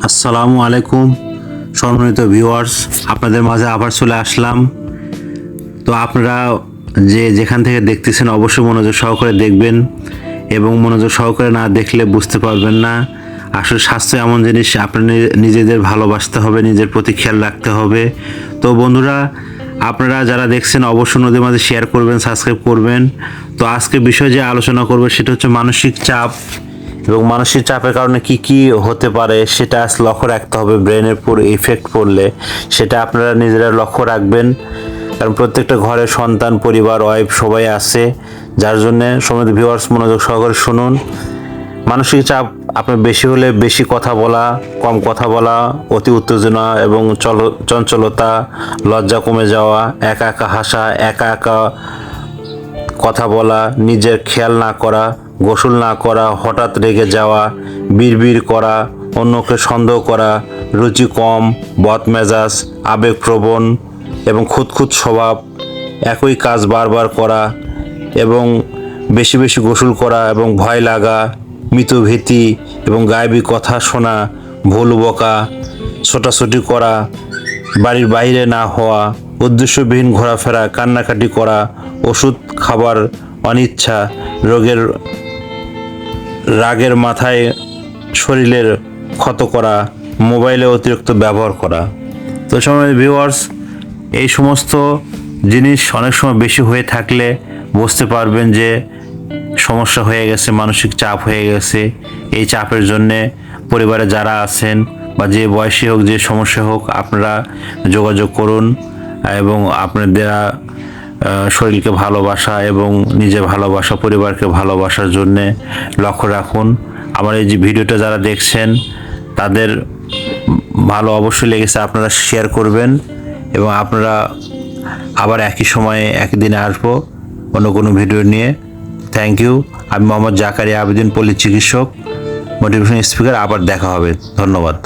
আসসালামু আলাইকুম সম্মানিত ভিউয়ার্স, আপনাদের মাঝে আবার চলে আসলাম। তো আপনারা যেখান থেকে দেখতেছেন অবশ্যই মনোযোগ সহকারে দেখবেন, এবং মনোযোগ সহকারে না দেখলে বুঝতে পারবেন না। আসলে স্বাস্থ্য এমন জিনিস, আপনার নিজেদের ভালোবাসতে হবে, নিজের প্রতি খেয়াল রাখতে হবে। তো বন্ধুরা, আপনারা যারা দেখছেন অবশ্যই নদীর মাঝে শেয়ার করবেন, সাবস্ক্রাইব করবেন। তো আজকে বিষয় যে আলোচনা করবো সেটা হচ্ছে মানসিক চাপ, এবং মানসিক চাপের কারণে কি কি হতে পারে সেটা আজ লক্ষ্য রাখতে হবে। ব্রেনের পুরো ইফেক্ট পড়লে সেটা আপনারা নিজেরা লক্ষ্য রাখবেন, কারণ প্রত্যেকটা ঘরে সন্তান, পরিবার, ওয়াইফ সবাই আছে, যার জন্য সমস্ত ভিউয়ার্স মনোযোগ সহকারে শুনুন। মানসিক চাপ আপনার বেশি হলে বেশি কথা বলা, কম কথা বলা, অতি উত্তেজনা এবং চঞ্চলতা, লজ্জা কমে যাওয়া, একা একা হাসা, একা একা কথা বলা, নিজের খেয়াল না করা, গোসল না করা, হঠাৎ রেগে যাওয়া, বিড়বিড় করা, অন্যকে সন্দেহ করা, রুচি কম, বদমেজাজ, আবেগপ্রবণ এবং খুঁতখুঁত স্বভাব, একই কাজ বারবার করা এবং বেশি বেশি গোসল করা এবং ভয় লাগা, মৃতভীতি এবং গায়েবী কথা শোনা, ভুল বকা, ছোটাছুটি করা, বাড়ির বাইরে না হওয়া, উদ্দেশ্যবিহীন ঘোরাফেরা, কান্নাকাটি করা, ওষুধ খাবার অনিচ্ছা, রাগের মাথায় শরীরের ক্ষত করা, মোবাইলে অতিরিক্ত ব্যবহার করা। তো সময় ভিউয়ার্স, এই সমস্ত জিনিস অনেক সময় বেশি হয়ে থাকলে বুঝতে পারবেন যে সমস্যা হয়ে গেছে, মানসিক চাপ হয়ে গেছে। এই চাপের জন্যে পরিবারে যারা আছেন বা যে বয়সী হোক, যে সমস্যা হোক, আপনারা যোগাযোগ করুন এবং আপনাদের শরীরকে ভালোবাসা এবং নিজে ভালোবাসা, পরিবারকে ভালোবাসার জন্যে লক্ষ্য রাখুন। আমার এই যে ভিডিওটা যারা দেখছেন তাদের ভালো অবশ্যই লেগেছে, আপনারা শেয়ার করবেন, এবং আপনারা আবার একই সময়ে একদিনে আসবো অন্য কোনো ভিডিও নিয়ে। Thank you. আমি মোহাম্মদ জাকারিয়া আবেদিন, পল্লী চিকিৎসক, মোটিভেশন স্পিকার। আবার দেখা হবে। ধন্যবাদ।